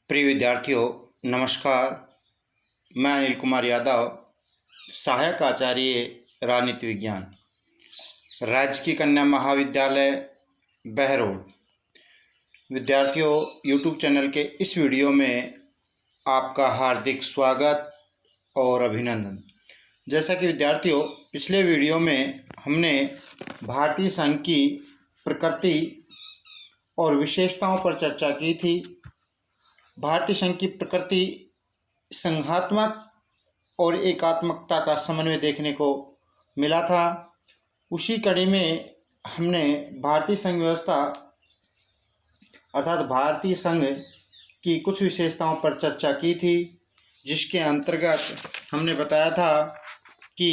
प्रिय विद्यार्थियों, नमस्कार। मैं अनिल कुमार यादव, सहायक आचार्य राजनीति विज्ञान, राजकीय कन्या महाविद्यालय बहरोड। विद्यार्थियों, यूट्यूब चैनल के इस वीडियो में आपका हार्दिक स्वागत और अभिनंदन। जैसा कि विद्यार्थियों, पिछले वीडियो में हमने भारतीय संघ की प्रकृति और विशेषताओं पर चर्चा की थी। भारतीय संघ की प्रकृति संघात्मक और एकात्मकता का समन्वय देखने को मिला था। उसी कड़ी में हमने भारतीय संघ व्यवस्था अर्थात भारतीय संघ की कुछ विशेषताओं पर चर्चा की थी, जिसके अंतर्गत हमने बताया था कि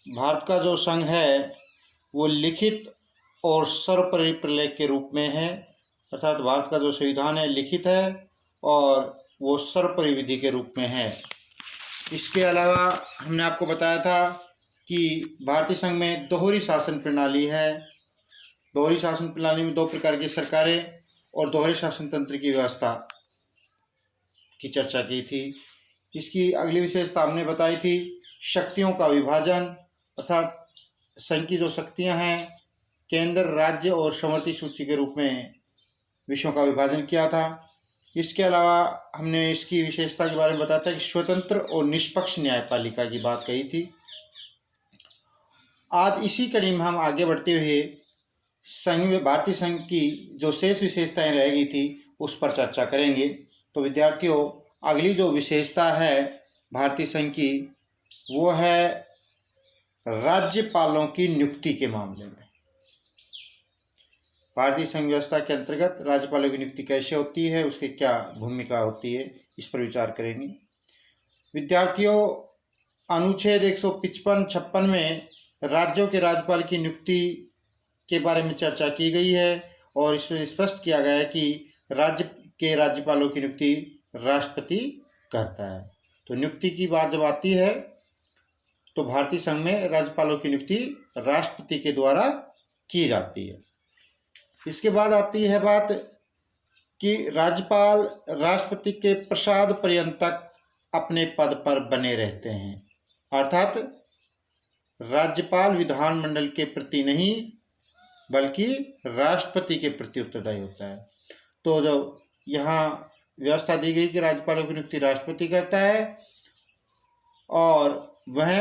भारत का जो संघ है वो लिखित और सर्वपरिप्रलेख के रूप में है। अर्थात भारत का जो संविधान है लिखित है और वो सर्वपरिविधि के रूप में है। इसके अलावा हमने आपको बताया था कि भारतीय संघ में दोहरी शासन प्रणाली है। दोहरी शासन प्रणाली में दो प्रकार की सरकारें और दोहरे शासन तंत्र की व्यवस्था की चर्चा की थी। इसकी अगली विशेषता हमने बताई थी शक्तियों का विभाजन, अर्थात संघ की जो शक्तियां हैं केंद्र, राज्य और समवर्ती सूची के रूप में विषयों का विभाजन किया था। इसके अलावा हमने इसकी विशेषता के बारे में बताया था कि स्वतंत्र और निष्पक्ष न्यायपालिका की बात कही थी। आज इसी कड़ी में हम आगे बढ़ते हुए भारतीय संघ की जो शेष विशेषताएं रह गई थी उस पर चर्चा करेंगे। तो विद्यार्थियों, अगली जो विशेषता है भारतीय संघ की वो है राज्यपालों की नियुक्ति के मामले में। भारतीय संघ व्यवस्था के अंतर्गत राज्यपालों की नियुक्ति कैसे होती है, उसकी क्या भूमिका होती है, इस पर विचार करेंगे। विद्यार्थियों, अनुच्छेद 155-56 में राज्यों के राज्यपाल की नियुक्ति के बारे में चर्चा की गई है और इसमें स्पष्ट किया गया है कि राज्य के राज्यपालों की नियुक्ति राष्ट्रपति करता है। तो नियुक्ति की बात जब आती है तो भारतीय संघ में राज्यपालों की नियुक्ति राष्ट्रपति के द्वारा की जाती है। इसके बाद आती है बात कि राज्यपाल राष्ट्रपति के प्रसाद पर्यंत तक अपने पद पर बने रहते हैं। अर्थात राज्यपाल विधानमंडल के प्रति नहीं बल्कि राष्ट्रपति के प्रति उत्तरदायी होता है। तो जो यहाँ व्यवस्था दी गई कि राज्यपालों की नियुक्ति राष्ट्रपति करता है और वह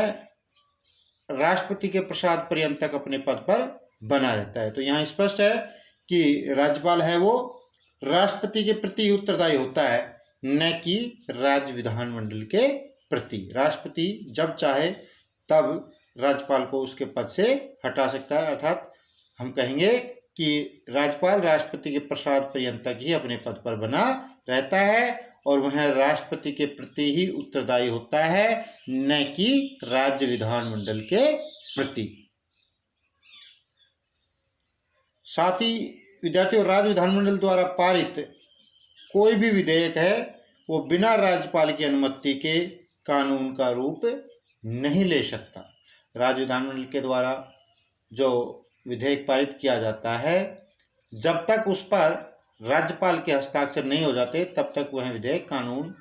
राष्ट्रपति के प्रसाद पर्यंत तक अपने पद पर बना रहता है। तो यहाँ स्पष्ट है कि राज्यपाल है वो राष्ट्रपति के प्रति उत्तरदायी होता है, न कि राज्य विधानमंडल के प्रति। राष्ट्रपति जब चाहे तब राज्यपाल को उसके पद से हटा सकता है। अर्थात हम कहेंगे कि राज्यपाल राष्ट्रपति के प्रसाद पर्यंत तक ही अपने पद पर बना रहता है और वह राष्ट्रपति के प्रति ही उत्तरदायी होता है, न कि राज्य विधानमंडल के प्रति। साथ ही विद्यार्थियों, राज्य विधानमंडल द्वारा पारित कोई भी विधेयक है वो बिना राज्यपाल की अनुमति के कानून का रूप नहीं ले सकता। राज्य विधानमंडल के द्वारा जो विधेयक पारित किया जाता है, जब तक उस पर राज्यपाल के हस्ताक्षर नहीं हो जाते तब तक वह विधेयक कानून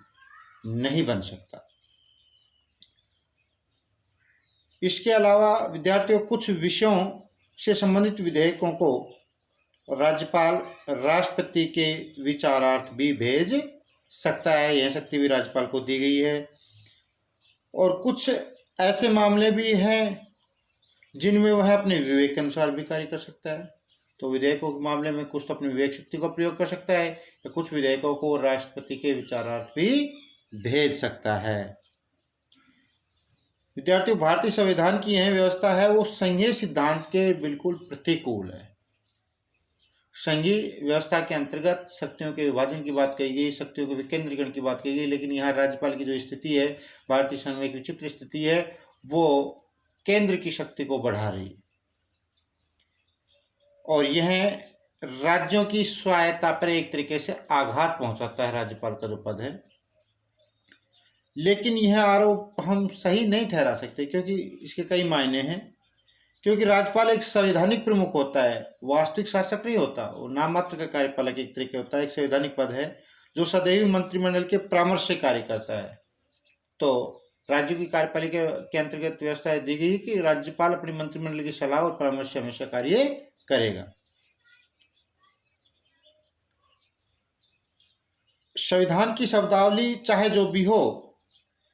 नहीं बन सकता। इसके अलावा विद्यार्थियों, कुछ विषयों से संबंधित विधेयकों को राज्यपाल राष्ट्रपति के विचारार्थ भी भेज सकता है। यह शक्ति भी राज्यपाल को दी गई है। और कुछ ऐसे मामले भी हैं जिनमें वह अपने विवेक के अनुसार भी कार्य कर सकता है। तो विधेयकों के मामले में कुछ तो अपनी विवेक शक्ति का प्रयोग कर सकता है या कुछ विधेयकों को राष्ट्रपति के विचारार्थ भी भेज सकता है। विद्यार्थियों, भारतीय संविधान की यह व्यवस्था है वो संघीय सिद्धांत के बिल्कुल प्रतिकूल है। संघीय व्यवस्था के अंतर्गत शक्तियों के विभाजन की बात कही गई, शक्तियों के विकेंद्रीकरण की बात कही गई, लेकिन यहाँ राज्यपाल की जो स्थिति है भारतीय संघ में एक विचित्र स्थिति है, वो केंद्र की शक्ति को बढ़ा रही है और यह राज्यों की स्वायत्ता पर एक तरीके से आघात पहुंचाता है राज्यपाल का जो पद है। लेकिन यह आरोप हम सही नहीं ठहरा सकते क्योंकि इसके कई मायने हैं। क्योंकि राज्यपाल एक संवैधानिक प्रमुख होता है, वास्तविक शासक नहीं होता, वो नाम मात्र का कार्यपालक एक तरीके होता है, एक संवैधानिक पद है। जो सदैव मंत्रिमंडल के परामर्श से कार्य करता है। तो राज्यों की कार्यपालिका के अंतर्गत व्यवस्था दी गई है कि राज्यपाल अपने मंत्रिमंडल की सलाह और परामर्श से हमेशा कार्य करेगा। संविधान की शब्दावली चाहे जो भी हो,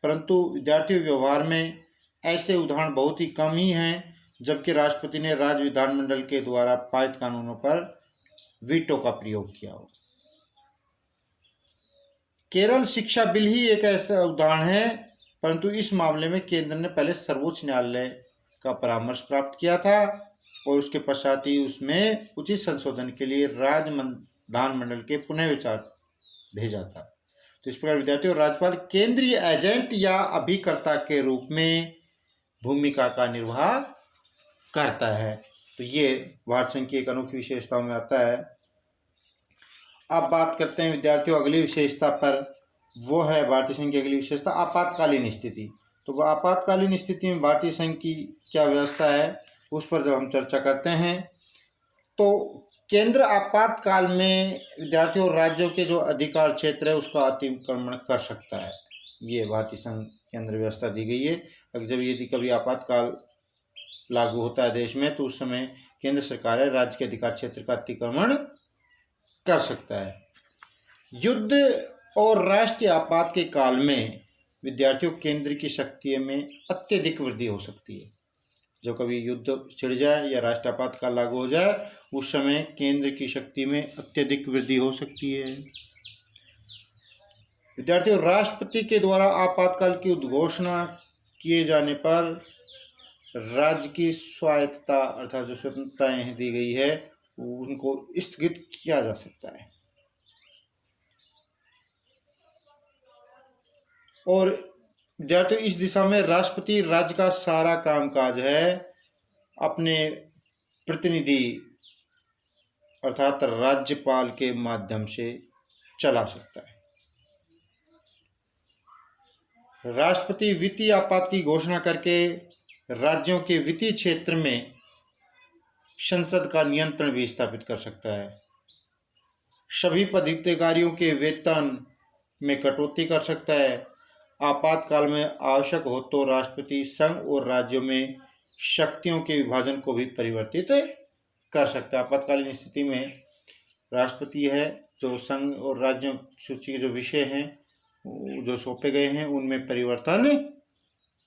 परंतु विद्यार्थी व्यवहार में ऐसे उदाहरण बहुत ही कम ही हैं जबकि राष्ट्रपति ने राज्य विधानमंडल के द्वारा पारित कानूनों पर वीटो का प्रयोग किया हो। केरल शिक्षा बिल ही एक ऐसा उदाहरण है, परंतु इस मामले में केंद्र ने पहले सर्वोच्च न्यायालय का परामर्श प्राप्त किया था और उसके पश्चात ही उसमें उचित संशोधन के लिए राज्य विधानमंडल के पुनः विचार भेजा था। तो इस प्रकार विद्यार्थी और राज्यपाल केंद्रीय एजेंट या अभिकर्ता के रूप में भूमिका का निर्वाह करता है। तो ये भारत संघ की एक अनोखी विशेषताओं में आता है। अब बात करते हैं विद्यार्थियों अगली विशेषता पर, वो है भारतीय संघ की अगली विशेषता आपातकालीन स्थिति। तो आपातकालीन स्थिति में भारतीय संघ की क्या व्यवस्था है उस पर जब हम चर्चा करते हैं तो केंद्र आपातकाल में विद्यार्थियों और राज्यों के जो अधिकार क्षेत्र है उसका अतिक्रमण कर सकता है। ये भारतीय संघ के अंदर व्यवस्था दी गई है। अगर जब यदि कभी आपातकाल लागू होता है देश में तो उस समय केंद्र सरकार है राज्य के अधिकार क्षेत्र का अतिक्रमण कर सकता है। युद्ध और राष्ट्रीय आपात के काल में विद्यार्थियों केंद्र की शक्ति में अत्यधिक वृद्धि हो सकती है। जो कभी युद्ध छिड़ जाए या राष्ट्रीय आपातकाल लागू हो जाए उस समय केंद्र की शक्ति में अत्यधिक वृद्धि हो सकती है। विद्यार्थियों राष्ट्रपति के द्वारा आपातकाल की उद्घोषणा किए जाने पर राज्य की स्वायत्तता अर्थात जो स्वतंत्रताएं दी गई है उनको स्थगित किया जा सकता है। और विद्यार्थियों इस दिशा में राष्ट्रपति राज्य का सारा कामकाज है अपने प्रतिनिधि अर्थात राज्यपाल के माध्यम से चला सकता है। राष्ट्रपति वित्तीय आपात की घोषणा करके राज्यों के वित्तीय क्षेत्र में संसद का नियंत्रण भी स्थापित कर सकता है। सभी पदाधिकारियों के वेतन में कटौती कर सकता है। आपातकाल में आवश्यक हो तो राष्ट्रपति संघ और राज्यों में शक्तियों के विभाजन को भी परिवर्तित कर सकता है। आपातकालीन स्थिति में राष्ट्रपति है जो संघ और राज्यों सूची के जो विषय हैं जो सौंपे गए हैं उनमें परिवर्तन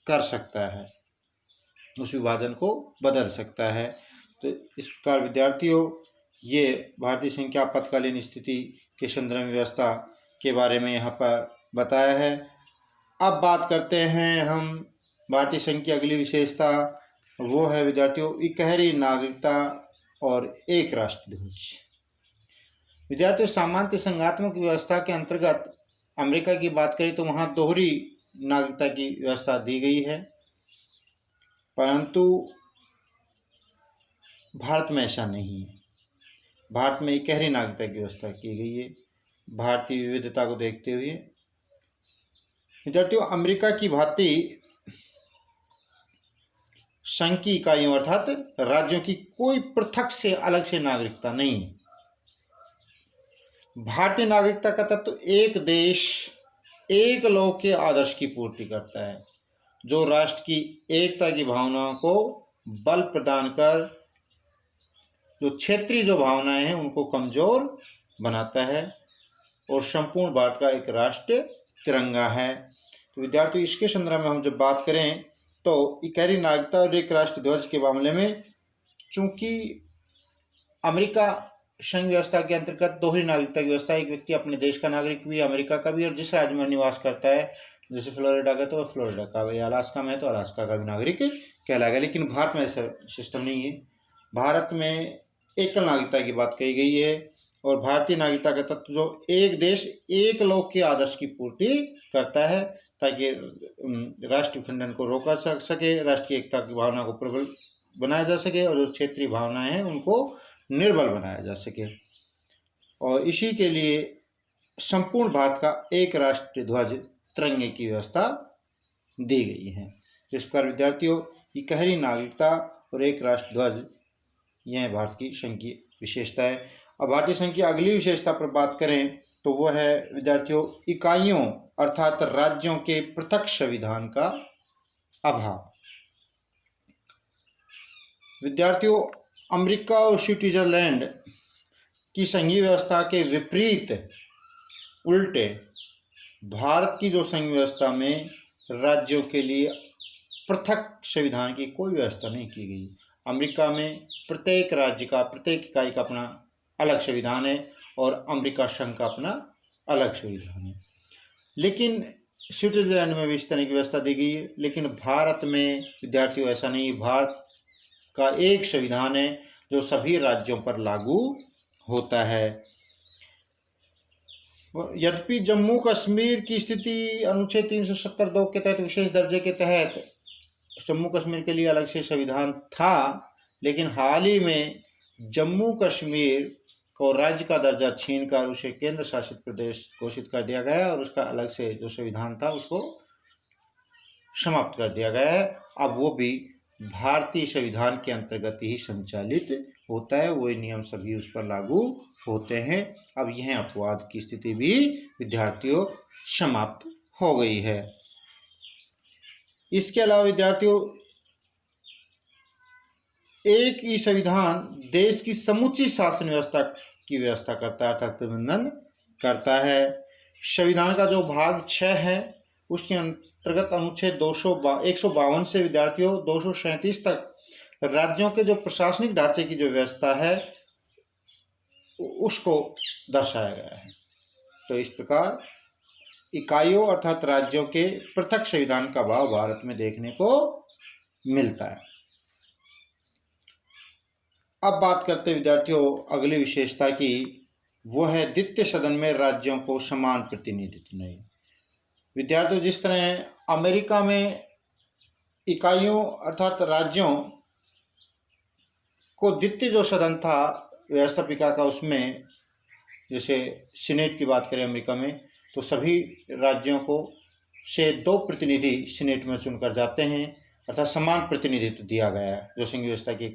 कर सकता है, उस विभाजन को बदल सकता है। तो इस प्रकार विद्यार्थियों ये भारतीय संघ की आपातकालीन स्थिति के संदर्भ में व्यवस्था के बारे में यहाँ पर बताया है। अब बात करते हैं हम भारतीय संघ की अगली विशेषता, वो है विद्यार्थियों इकहरी नागरिकता और एक राष्ट्र ध्वज। विद्यार्थियों सामान्य संघात्मक व्यवस्था के अंतर्गत अमेरिका की बात करें तो वहाँ दोहरी नागरिकता की व्यवस्था दी गई है, परंतु भारत में ऐसा नहीं है। भारत में इकहरी नागरिकता की व्यवस्था की गई है भारतीय विविधता को देखते हुए। विद्यार्थियों अमेरिका की भांति संघ की इकाइयों अर्थात राज्यों की कोई पृथक से अलग से नागरिकता नहीं है। भारतीय नागरिकता का तत्व एक देश एक लोक के आदर्श की पूर्ति करता है जो राष्ट्र की एकता की भावनाओं को बल प्रदान कर जो क्षेत्रीय जो भावनाएं हैं उनको कमजोर बनाता है और संपूर्ण भारत का एक राष्ट्र तिरंगा है। तो विद्यार्थी इसके संदर्भ में हम जब बात करें तो इकहरी नागरिकता और एक राष्ट्र ध्वज के मामले में चूंकि अमेरिका संघ व्यवस्था के अंतर्गत दोहरी नागरिकता की व्यवस्था, एक व्यक्ति अपने देश का नागरिक भी अमेरिका का भी और जिस राज्य में निवास करता है जैसे फ्लोरिडा का तो फ्लोरिडा का, या अलास्का में तो अलास्का का भी नागरिक कहलाएगा। लेकिन भारत में ऐसा सिस्टम नहीं है। भारत में एकल नागरिकता की बात कही गई है और भारतीय नागरिकता का तत्व जो एक देश एक लोक के आदर्श की पूर्ति करता है ताकि राष्ट्र विखंडन को रोका सके, राष्ट्र की एकता की भावना को प्रबल बनाया जा सके और जो क्षेत्रीय भावनाएं हैं उनको निर्बल बनाया जा सके। और इसी के लिए संपूर्ण भारत का एक राष्ट्रीय ध्वज तिरंगे की व्यवस्था दी गई है। इस प्रकार विद्यार्थियों इकहरी नागरिकता और एक राष्ट्र ध्वज यह भारत की संघ की विशेषता है। अब भारतीय संघ की अगली विशेषता पर बात करें तो वो है विद्यार्थियों इकाइयों अर्थात राज्यों के पृथक संविधान का अभाव। विद्यार्थियों अमेरिका और स्विट्जरलैंड की संघीय व्यवस्था के विपरीत उल्टे भारत की जो संघ व्यवस्था में राज्यों के लिए पृथक संविधान की कोई व्यवस्था नहीं की गई। अमेरिका में प्रत्येक राज्य का प्रत्येक इकाई का अपना अलग संविधान है और अमेरिका संघ का अपना अलग संविधान है। लेकिन स्विट्जरलैंड में भी इस तरह की व्यवस्था दी गई है। लेकिन भारत में विद्यार्थियों ऐसा नहीं, भारत का एक संविधान है जो सभी राज्यों पर लागू होता है। यद्यपि जम्मू कश्मीर की स्थिति अनुच्छेद 370(2) के तहत विशेष दर्जे के तहत जम्मू कश्मीर के लिए अलग से संविधान था, लेकिन हाल ही में जम्मू कश्मीर को राज्य का दर्जा छीनकर उसे केंद्र शासित प्रदेश घोषित कर दिया गया है और उसका अलग से जो संविधान था उसको समाप्त कर दिया गया है। अब वो भी भारतीय संविधान के अंतर्गत ही संचालित होता है, वही नियम सभी उस पर लागू होते हैं। अब यह अपवाद की स्थिति भी विद्यार्थियों समाप्त हो गई है। इसके अलावा विद्यार्थियों एक ही संविधान देश की समुचित शासन व्यवस्था की व्यवस्था करता है अर्थात प्रबंधन करता है। संविधान का जो भाग 6 है उसके अंतर्गत अनुच्छेद 152 से विद्यार्थियों 237 तक राज्यों के जो प्रशासनिक ढांचे की जो व्यवस्था है उसको दर्शाया गया है। तो इस प्रकार इकाइयों अर्थात राज्यों के पृथक संविधान का भाव भारत में देखने को मिलता है। अब बात करते हैं विद्यार्थियों अगली विशेषता की, वो है द्वितीय सदन में राज्यों को समान प्रतिनिधित्व नहीं। विद्यार्थियों जिस तरह अमेरिका में इकाइयों अर्थात राज्यों को द्वितीय जो सदन था व्यवस्थापिका का, उसमें जैसे सीनेट की बात करें अमेरिका में तो सभी राज्यों को से 2 प्रतिनिधि सीनेट में चुनकर जाते हैं अर्थात समान प्रतिनिधित्व दिया गया है जो संघ व्यवस्था की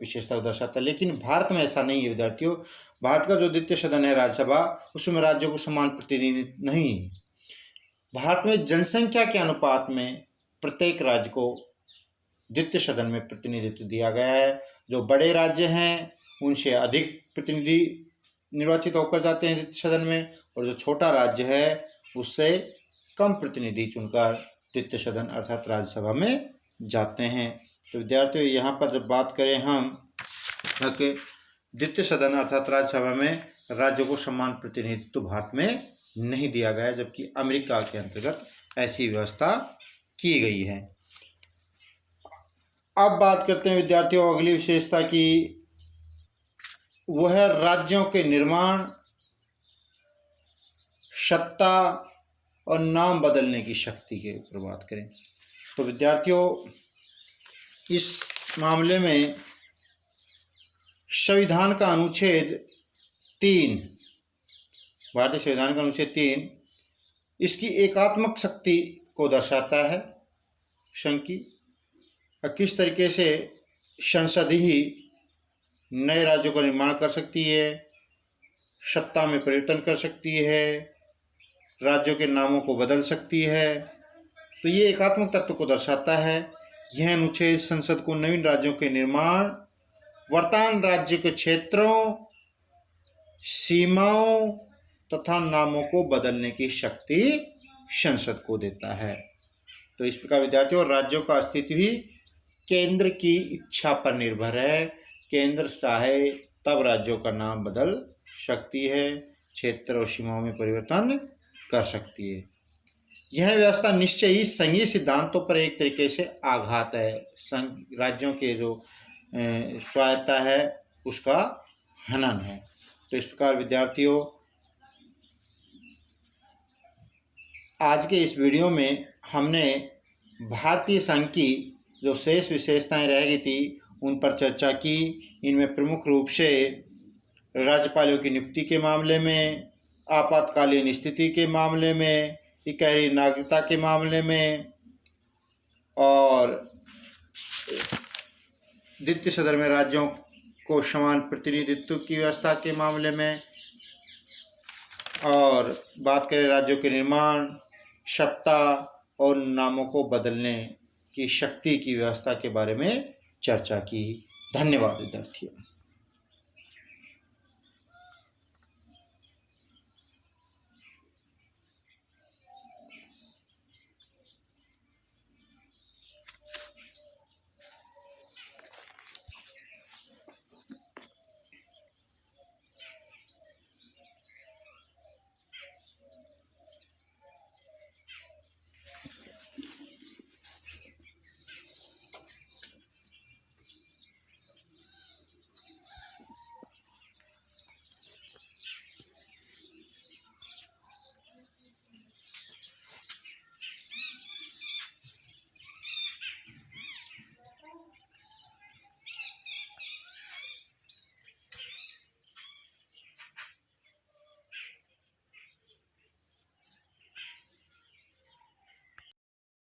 विशेषता को दर्शाता है। लेकिन भारत में ऐसा नहीं है विद्यार्थियों। भारत का जो द्वितीय सदन है राज्यसभा, उसमें राज्यों को समान प्रतिनिधित्व नहीं। भारत में जनसंख्या के अनुपात में प्रत्येक राज्य को द्वितीय सदन में प्रतिनिधित्व दिया गया है। जो बड़े राज्य हैं उनसे अधिक प्रतिनिधि निर्वाचित होकर जाते हैं द्वितीय सदन में, और जो छोटा राज्य है उससे कम प्रतिनिधि चुनकर द्वितीय सदन अर्थात राज्यसभा में जाते हैं। तो विद्यार्थियों यहाँ पर जब बात करें हम कि द्वितीय सदन अर्थात राज्यसभा में राज्यों को समान प्रतिनिधित्व भारत में नहीं दिया गया, जबकि अमेरिका के अंतर्गत ऐसी व्यवस्था की गई है। अब बात करते हैं विद्यार्थियों अगली विशेषता की, वह है राज्यों के निर्माण, सत्ता और नाम बदलने की शक्ति के ऊपर बात करें तो विद्यार्थियों इस मामले में संविधान का अनुच्छेद 3, भारतीय संविधान का अनुच्छेद 3 इसकी एकात्मक शक्ति को दर्शाता है। संघ की किस तरीके से संसद ही नए राज्यों का निर्माण कर सकती है, सत्ता में परिवर्तन कर सकती है, राज्यों के नामों को बदल सकती है। तो ये एकात्मक तत्व को दर्शाता है। यह अनुच्छेद संसद को नवीन राज्यों के निर्माण, वर्तमान राज्य के क्षेत्रों, सीमाओं तथा नामों को बदलने की शक्ति संसद को देता है। तो इस प्रकार विद्यार्थियों राज्यों का अस्तित्व ही केंद्र की इच्छा पर निर्भर है। केंद्र चाहे तब राज्यों का नाम बदल सकती है, क्षेत्र और सीमाओं में परिवर्तन कर सकती है। यह व्यवस्था निश्चय ही संघीय सिद्धांतों पर एक तरीके से आघात है। संघ राज्यों के जो स्वायत्ता है उसका हनन है। तो इस प्रकार विद्यार्थियों आज के इस वीडियो में हमने भारतीय संघ की जो शेष विशेषताएं रह गई थी उन पर चर्चा की। इनमें प्रमुख रूप से राज्यपालों की नियुक्ति के मामले में, आपातकालीन स्थिति के मामले में, इकहरी नागरिकता के मामले में और द्वितीय सदन में राज्यों को समान प्रतिनिधित्व की व्यवस्था के मामले में, और बात करें राज्यों के निर्माण, सत्ता और नामों को बदलने की शक्ति की व्यवस्था के बारे में चर्चा की। धन्यवाद विद्यार्थियों।